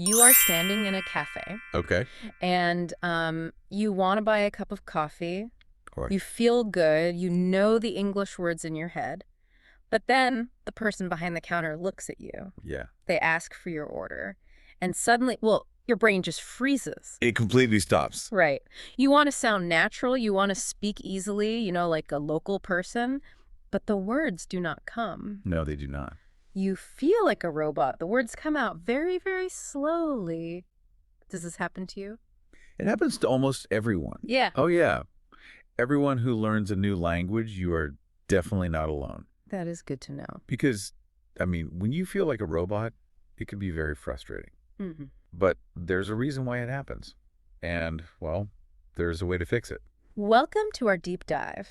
You are standing in a cafe, Okay. and you want to buy a cup of coffee. Right. You feel good. You know the English words in your head. But then the person behind the counter looks at you. Yeah. They ask for your order. And suddenly, well, your brain just freezes. It completely stops. Right. You want to sound natural. You want to speak easily, like a local person. But the words do not come. No, they do not. You feel like a robot. The words come out very, very slowly. Does this happen to you? It happens to almost everyone. Yeah. Oh, yeah. Everyone who learns a new language, you are definitely not alone. That is good to know. Because, when you feel like a robot, it can be very frustrating. Mm-hmm. But there's a reason why it happens. And, well, there's a way to fix it. Welcome to our deep dive.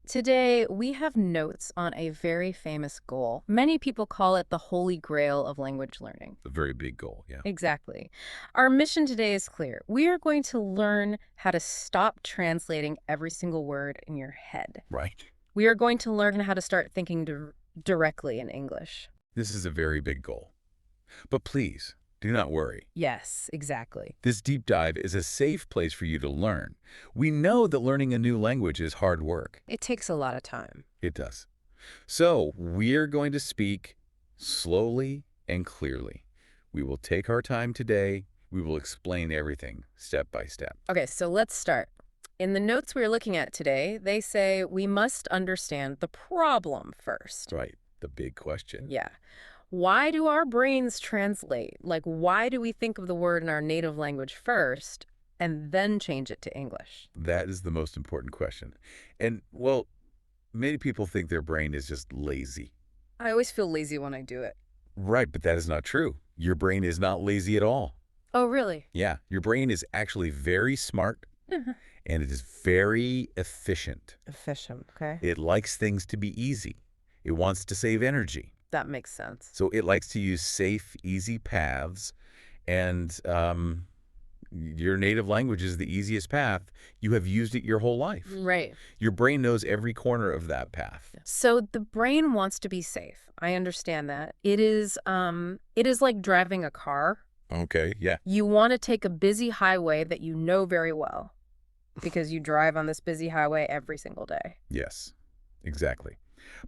Today, we have notes on a very famous goal. Many people call it the holy grail of language learning. A very big goal, yeah. Exactly. Our mission today is clear. We are going to learn how to stop translating every single word in your head. Right. We are going to learn how to start thinking directly in English. This is a very big goal. But please, do not worry. Yes, exactly. This deep dive is a safe place for you to learn. We know that learning a new language is hard work. It takes a lot of time. It does. So we're going to speak slowly and clearly. We will take our time today. We will explain everything step by step. Okay, so let's start. In the notes we're looking at today, they say we must understand the problem first. Right. The big question. Yeah. Why do our brains translate? Like, why do we think of the word in our native language first and then change it to English? That is the most important question. And, well, many people think their brain is just lazy. I always feel lazy when I do it. Right, but that is not true. Your brain is not lazy at all. Oh, really? Yeah, your brain is actually very smart and it is very efficient. Efficient, okay. It likes things to be easy. It wants to save energy. That makes sense. So it likes to use safe, easy paths. And your native language is the easiest path. You have used it your whole life. Right. Your brain knows every corner of that path. So the brain wants to be safe. I understand that. It is like driving a car. Okay, yeah. You want to take a busy highway that you know very well because you drive on this busy highway every single day. Yes, exactly.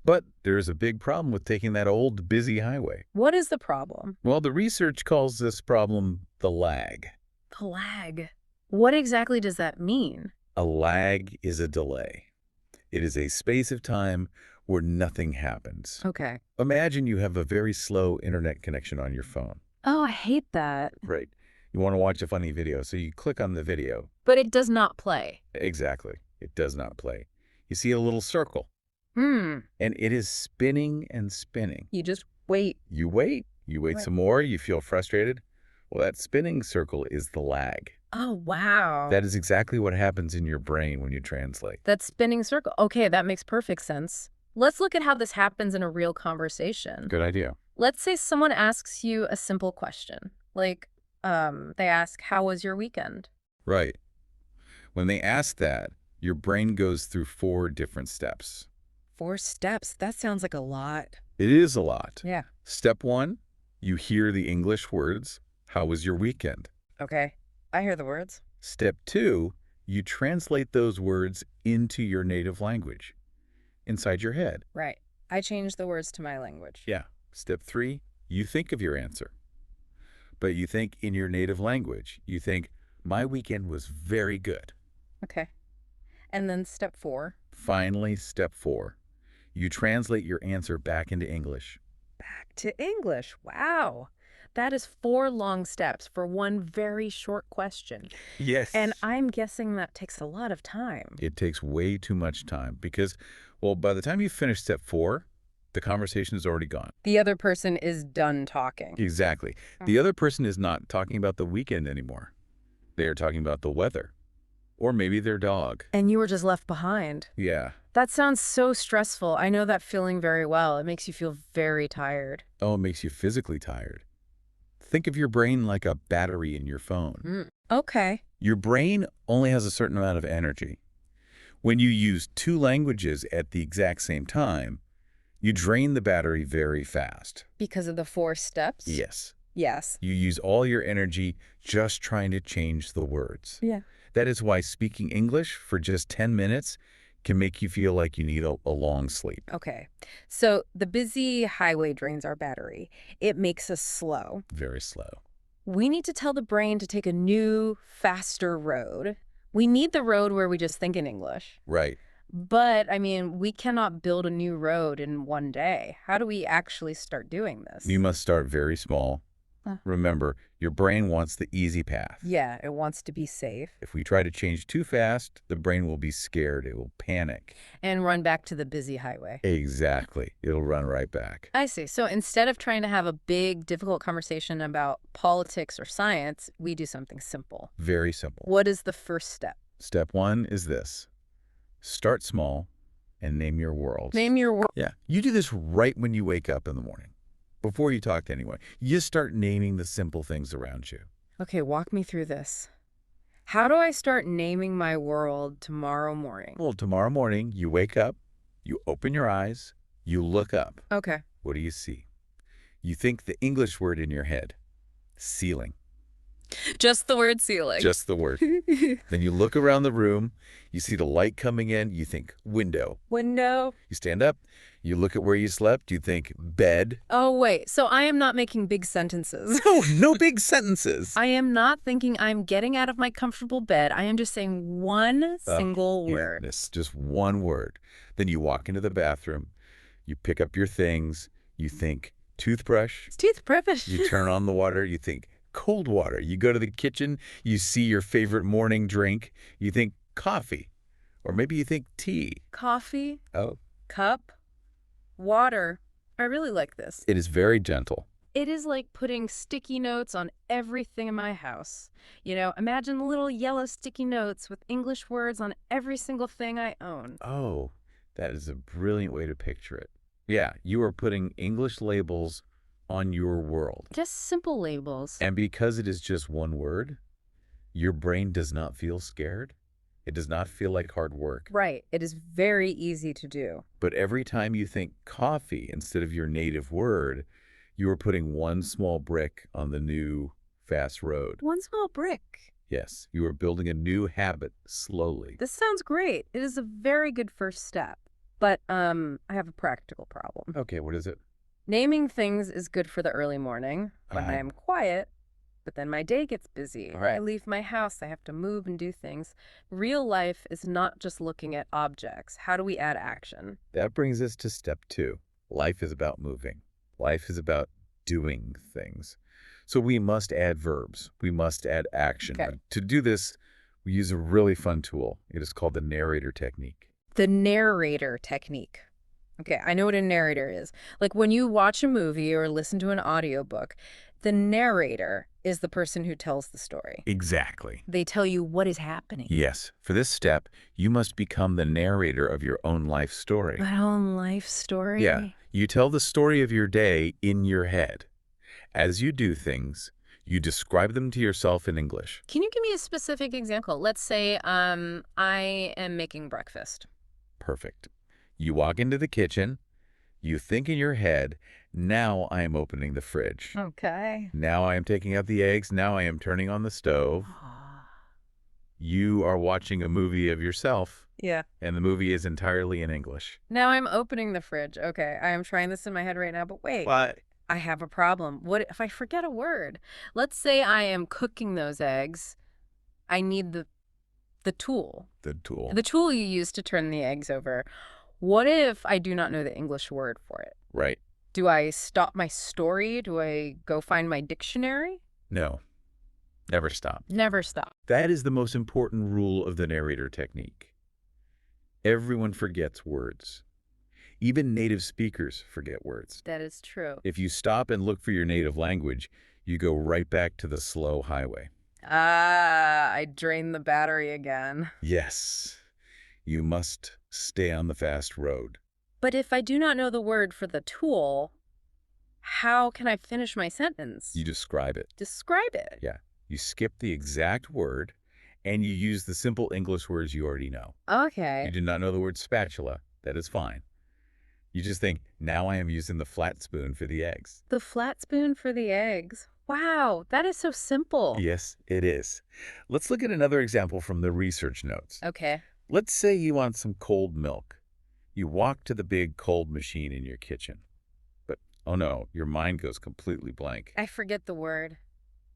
But there's a big problem with taking that old, busy highway. What is the problem? Well, the research calls this problem the lag. The lag. What exactly does that mean? A lag is a delay. It is a space of time where nothing happens. Okay. Imagine you have a very slow internet connection on your phone. Oh, I hate that. Right. You want to watch a funny video, so you click on the video. But it does not play. Exactly. It does not play. You see a little circle. And And it is spinning and spinning. you just wait. You wait. You wait Right. some more. You feel frustrated. Well, that spinning circle is the lag. Oh, wow. That is exactly what happens in your brain when you translate. That spinning circle. Okay, that makes perfect sense. Let's look at how this happens in a real conversation. Good idea. Let's say someone asks you a simple question, like, they ask, how was your weekend? Right. When they ask that, your brain goes through 4 different steps. 4 steps. That sounds like a lot. It is a lot. Yeah. Step 1, you hear the English words. How was your weekend? Okay. I hear the words. Step 2, you translate those words into your native language, inside your head. Right. I changed the words to my language. Yeah. Step 3, you think of your answer. But you think in your native language. You think, my weekend was very good. Okay. And then step 4. Finally, step 4, you translate your answer back into English. Back to English. Wow. That is 4 long steps for one very short question. Yes. And I'm guessing that takes a lot of time. It takes way too much time because, well, by the time you finish step 4, the conversation is already gone. The other person is done talking. Exactly. The other person is not talking about the weekend anymore. They are talking about the weather. Or maybe their dog. And you were just left behind. Yeah. That sounds so stressful. I know that feeling very well. It makes you feel very tired. Oh, it makes you physically tired. Think of your brain like a battery in your phone. Okay. Your brain only has a certain amount of energy. When you use 2 languages at the exact same time, you drain the battery very fast. Because of the 4 steps? Yes. Yes. You use all your energy just trying to change the words. Yeah. That is why speaking English for just 10 minutes can make you feel like you need a long sleep. Okay. So the busy highway drains our battery. It makes us slow. Very slow. We need to tell the brain to take a new, faster road. We need the road where we just think in English. Right. But, I mean, we cannot build a new road in one day. How do we actually start doing this? You must start very small. Uh. Remember, your brain wants the easy path. Yeah, it wants to be safe. If we try to change too fast, the brain will be scared. It will panic. And run back to the busy highway. Exactly. It'll run right back. I see. So instead of trying to have a big, difficult conversation about politics or science, we do something simple. Very simple. What is the first step? Step one is this. Start small and name your worlds. Name your world. Yeah. You do this right when you wake up in the morning. Before you talk to anyone, you just start naming the simple things around you. Okay, walk me through this. How do I start naming my world tomorrow morning? Well, tomorrow morning, you wake up, you open your eyes, you look up. Okay. What do you see? You think the English word in your head. Ceiling. Just the word ceiling. Just the word. Then you look around the room, you see the light coming in, you think window. Window. You stand up, you look at where you slept, you think bed. Oh, wait. So I am not making big sentences. No big sentences. I am not thinking I'm getting out of my comfortable bed. I am just saying one single word. It's just one word. Then you walk into the bathroom, you pick up your things, you think toothbrush. It's toothbrush. You turn on the water, you think cold water. You go to the kitchen, you see your favorite morning drink, you think coffee. Or maybe you think tea. Coffee. Oh. Cup. Water. I really like this. It is very gentle. It is like putting sticky notes on everything in my house. You know, imagine little yellow sticky notes with English words on every single thing I own. Oh, that is a brilliant way to picture it. Yeah, you are putting English labels on your world. Just simple labels. And because it is just one word, your brain does not feel scared. It does not feel like hard work. Right. It is very easy to do. But every time you think coffee instead of your native word, you are putting one small brick on the new fast road. One small brick. Yes, you are building a new habit slowly. This sounds great. It is a very good first step. But I have a practical problem. Okay, what is it? Naming things is good for the early morning when I Uh-huh. am quiet, but then my day gets busy. Right. I leave my house. I have to move and do things. Real life is not just looking at objects. How do we add action? That brings us to step two. Life is about moving. Life is about doing things. So we must add verbs. We must add action. Okay. To do this, we use a really fun tool. It is called the narrator technique. The narrator technique. Okay, I know what a narrator is. Like when you watch a movie or listen to an audiobook, the narrator is the person who tells the story. Exactly. They tell you what is happening. Yes. For this step, you must become the narrator of your own life story. My own life story? Yeah. You tell the story of your day in your head. As you do things, you describe them to yourself in English. Can you give me a specific example? Let's say I am making breakfast. Perfect. You walk into the kitchen, you think in your head, now I am opening the fridge. Okay. Now I am taking out the eggs, now I am turning on the stove. You are watching a movie of yourself, Yeah. and the movie is entirely in English. Now I'm opening the fridge. Okay, I am trying this in my head right now, but wait. But I have a problem. What if I forget a word? Let's say I am cooking those eggs. I need the tool. the tool. The tool you use to turn the eggs over. What if I do not know the English word for it? Right. Do I stop my story? Do I go find my dictionary? No. Never stop. Never stop. That is the most important rule of the narrator technique. Everyone forgets words. Even native speakers forget words. That is true. If you stop and look for your native language, you go right back to the slow highway. I drained the battery again. Yes, you must stay on the fast road. But if I do not know the word for the tool, how can I finish my sentence? You describe it. Describe it. Yeah. You skip the exact word, and you use the simple English words you already know. Okay. You do not know the word spatula. That is fine. You just think, now I am using the flat spoon for the eggs. The flat spoon for the eggs. Wow, that is so simple. Yes, it is. Let's look at another example from the research notes. Okay. Let's say you want some cold milk. You walk to the big cold machine in your kitchen. But, oh no, your mind goes completely blank. I forget the word.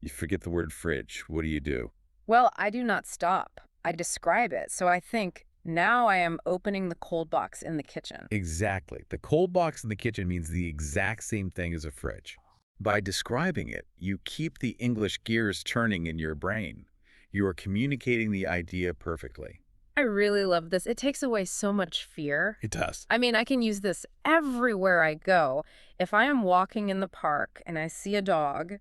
You forget the word fridge. What do? Well, I do not stop. I describe it. So I think, now I am opening the cold box in the kitchen. Exactly. The cold box in the kitchen means the exact same thing as a fridge. By describing it, you keep the English gears turning in your brain. You are communicating the idea perfectly. I really love this. It takes away so much fear. It does. I mean, I can use this everywhere I go. If I am walking in the park and I see a dog,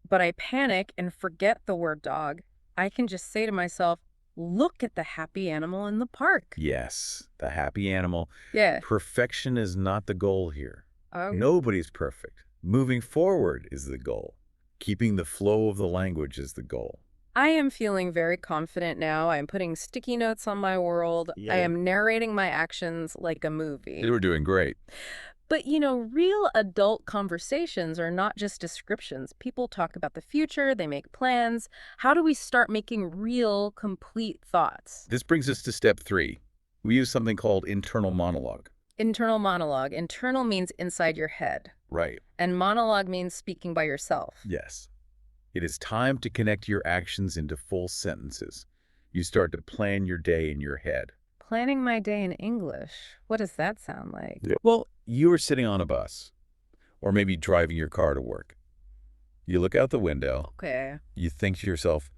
but I panic and forget the word dog, I can just say to myself, look at the happy animal in the park. Yes, the happy animal. Yeah. Perfection is not the goal here. Oh, Nobody's perfect. Moving forward is the goal. Keeping the flow of the language is the goal. I am feeling very confident now. I am putting sticky notes on my world. I am narrating my actions like a movie. We're doing great. But, real adult conversations are not just descriptions. People talk about the future, they make plans. How do we start making real, complete thoughts? This brings us to step 3. We use something called internal monologue. Internal monologue. Internal means inside your head. Right. And monologue means speaking by yourself. Yes. It is time to connect your actions into full sentences. You start to plan your day in your head. Planning my day in English. What does that sound like? Well, you are sitting on a bus, or maybe driving your car to work. You look out the window. Okay. You think to yourself,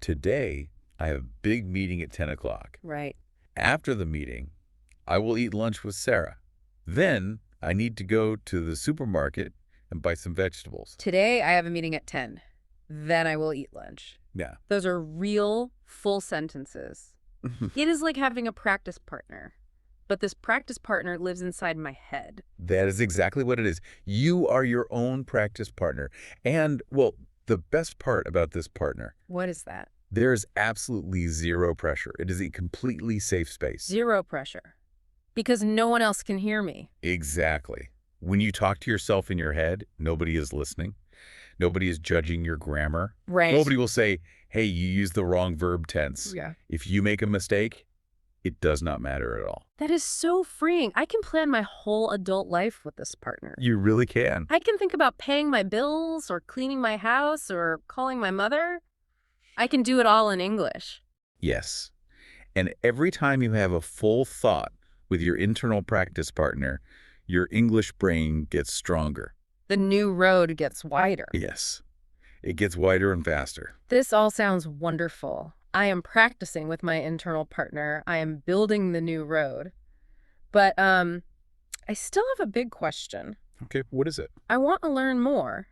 today I have a big meeting at 10 o'clock. Right. After the meeting, I will eat lunch with Sarah. Then I need to go to the supermarket and buy some vegetables. Today I have a meeting at 10. Then I will eat lunch. Yeah. Those are real, full sentences. It is like having a practice partner. But this practice partner lives inside my head. That is exactly what it is. You are your own practice partner. And, well, the best part about this partner, What is that? there is absolutely zero pressure. It is a completely safe space. Zero pressure. Because no one else can hear me. Exactly. When you talk to yourself in your head, nobody is listening. Nobody is judging your grammar. Right. Nobody will say, hey, you used the wrong verb tense. Yeah. If you make a mistake, it does not matter at all. That is so freeing. I can plan my whole adult life with this partner. You really can. I can think about paying my bills or cleaning my house or calling my mother. I can do it all in English. Yes. And every time you have a full thought with your internal practice partner, your English brain gets stronger. The new road gets wider. Yes. It gets wider and faster. This all sounds wonderful. I am practicing with my internal partner. I am building the new road. But I still have a big question. Okay, what is it? I want to learn more.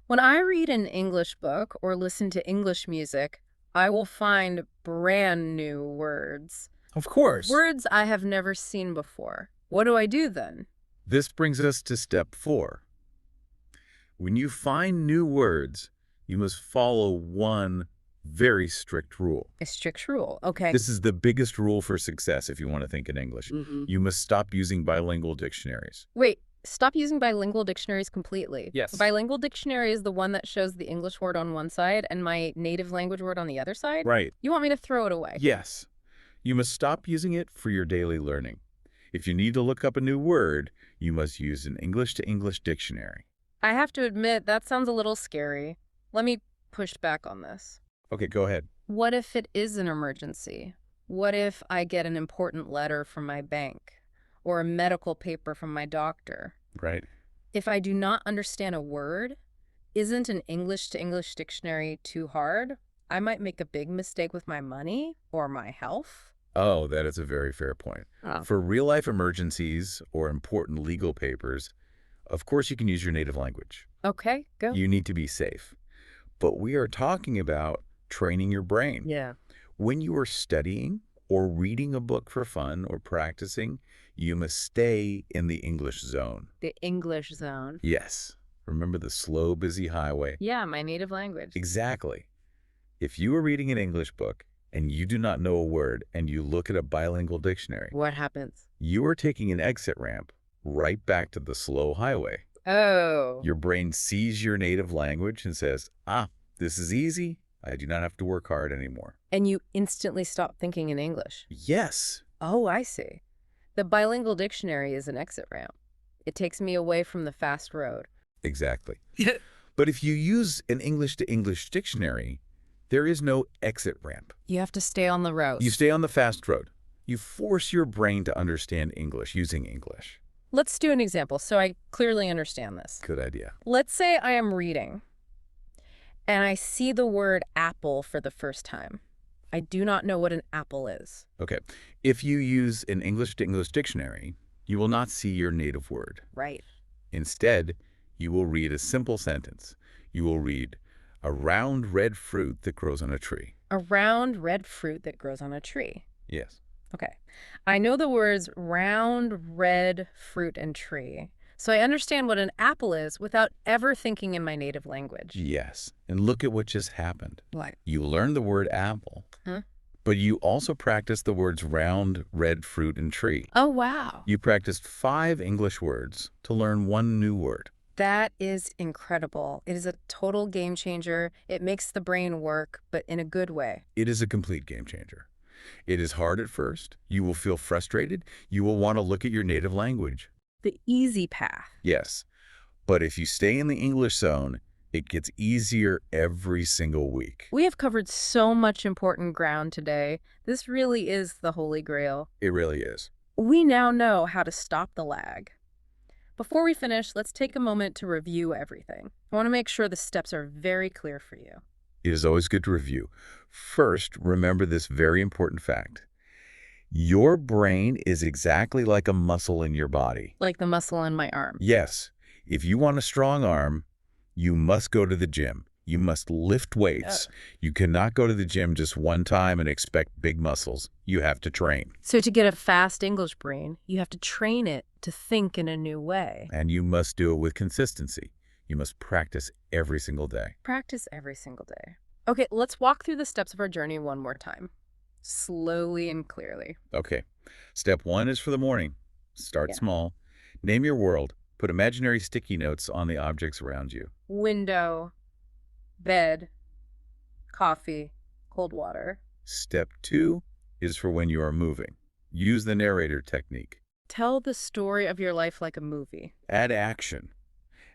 When I read an English book or listen to English music, I will find brand new words. Of course. Words I have never seen before. What do I do then? This brings us to step 4. When you find new words, you must follow one very strict rule. A strict rule. Okay. This is the biggest rule for success if you want to think in English. You must stop using bilingual dictionaries. Wait, stop using bilingual dictionaries completely. Yes. A bilingual dictionary is the one that shows the English word on one side and my native language word on the other side? Right. You want me to throw it away? Yes. You must stop using it for your daily learning. If you need to look up a new word, you must use an English-to-English dictionary. I have to admit, that sounds a little scary. Let me push back on this. Okay, go ahead. What if it is an emergency? What if I get an important letter from my bank or a medical paper from my doctor? Right. If I do not understand a word, isn't an English-to-English dictionary too hard? I might make a big mistake with my money or my health. Oh, that is a very fair point. Oh. For real-life emergencies or important legal papers, of course you can use your native language. Okay, go. You need to be safe. But we are talking about training your brain. Yeah. When you are studying or reading a book for fun or practicing, you must stay in the English zone. The English zone. Yes. Remember the slow, busy highway? Yeah, my native language. Exactly. If you are reading an English book and you do not know a word and you look at a bilingual dictionary, What happens? you are taking an exit ramp right back to the slow highway. Oh. Your brain sees your native language and says, this is easy. I do not have to work hard anymore. And you instantly stop thinking in English. Yes. Oh, I see. The bilingual dictionary is an exit ramp. It takes me away from the fast road. Exactly. But if you use an English-to-English dictionary, there is no exit ramp. You have to stay on the road. You stay on the fast road. You force your brain to understand English using English. Let's do an example so I clearly understand this. Good idea. Let's say I am reading and I see the word apple for the first time. I do not know what an apple is. Okay. If you use an English-to-English dictionary, you will not see your native word. Right. Instead, you will read a simple sentence. You will read, a round red fruit that grows on a tree. A round red fruit that grows on a tree. Yes. Okay. I know the words round, red, fruit, and tree. So I understand what an apple is without ever thinking in my native language. Yes. And look at what just happened. What? You learned the word apple, Huh? but you also practiced the words round, red, fruit, and tree. Oh, wow. You practiced 5 English words to learn 1 new word. That is incredible. It is a total game changer. It makes the brain work, but in a good way. It is a complete game changer. It is hard at first. You will feel frustrated. You will want to look at your native language. The easy path. Yes. But if you stay in the English zone, it gets easier every single week. We have covered so much important ground today. This really is the Holy Grail. It really is. We now know how to stop the lag. Before we finish, let's take a moment to review everything. I want to make sure the steps are very clear for you. It is always good to review. First, remember this very important fact. Your brain is exactly like a muscle in your body. Like the muscle in my arm. Yes. If you want a strong arm, you must go to the gym. You must lift weights. You cannot go to the gym just one time and expect big muscles. You have to train. So to get a fast English brain, you have to train it to think in a new way. And you must do it with consistency. You must practice every single day. Practice every single day. Okay, let's walk through the steps of our journey one more time. Slowly and clearly. Okay. Step 1 is for the morning. Start small. Name your world. Put imaginary sticky notes on the objects around you. Window, bed, coffee, cold water. Step 2 is for when you are moving. Use the narrator technique. Tell the story of your life like a movie. Add action.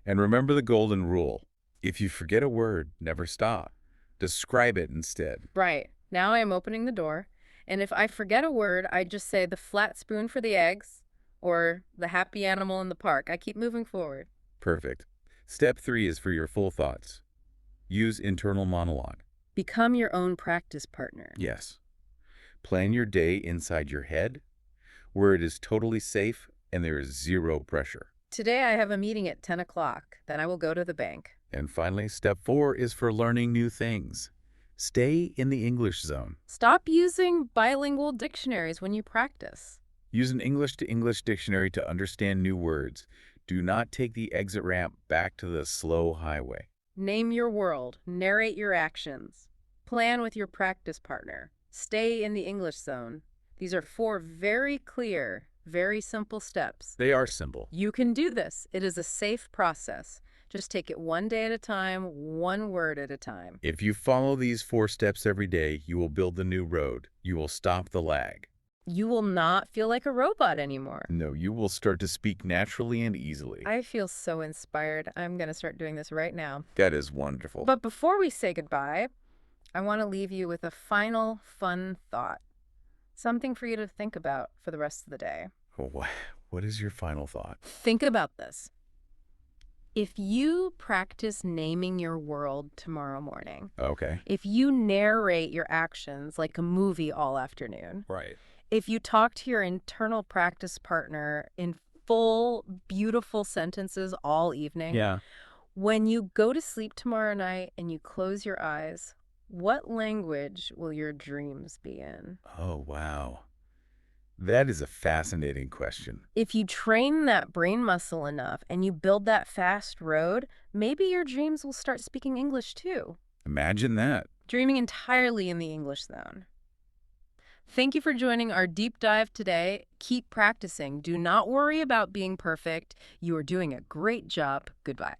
And remember the golden rule. If you forget a word, never stop. Describe it instead. Right. Now I am opening the door, and if I forget a word, I just say the flat spoon for the eggs or the happy animal in the park. I keep moving forward. Perfect. Step 3 is for your full thoughts. Use internal monologue. Become your own practice partner. Yes. Plan your day inside your head, where it is totally safe and there is zero pressure. Today I have a meeting at 10 o'clock. Then I will go to the bank. And finally, step 4 is for learning new things. Stay in the English zone. Stop using bilingual dictionaries when you practice. Use an English-to-English dictionary to understand new words. Do not take the exit ramp back to the slow highway. Name your world. Narrate your actions. Plan with your practice partner. Stay in the English zone. These are 4 very clear, very simple steps. They are simple. You can do this. It is a safe process. Just take it one day at a time, one word at a time. If you follow these 4 steps every day, you will build the new road. You will stop the lag. You will not feel like a robot anymore. No, you will start to speak naturally and easily. I feel so inspired. I'm going to start doing this right now. That is wonderful. But before we say goodbye, I want to leave you with a final fun thought. Something for you to think about for the rest of the day. What is your final thought? Think about this. If you practice naming your world tomorrow morning, Okay. if you narrate your actions like a movie all afternoon, Right. if you talk to your internal practice partner in full, beautiful sentences all evening, Yeah. when you go to sleep tomorrow night and you close your eyes, what language will your dreams be in? Oh, wow. That is a fascinating question. If you train that brain muscle enough and you build that fast road, maybe your dreams will start speaking English too. Imagine that. Dreaming entirely in the English zone. Thank you for joining our deep dive today. Keep practicing. Do not worry about being perfect. You are doing a great job. Goodbye.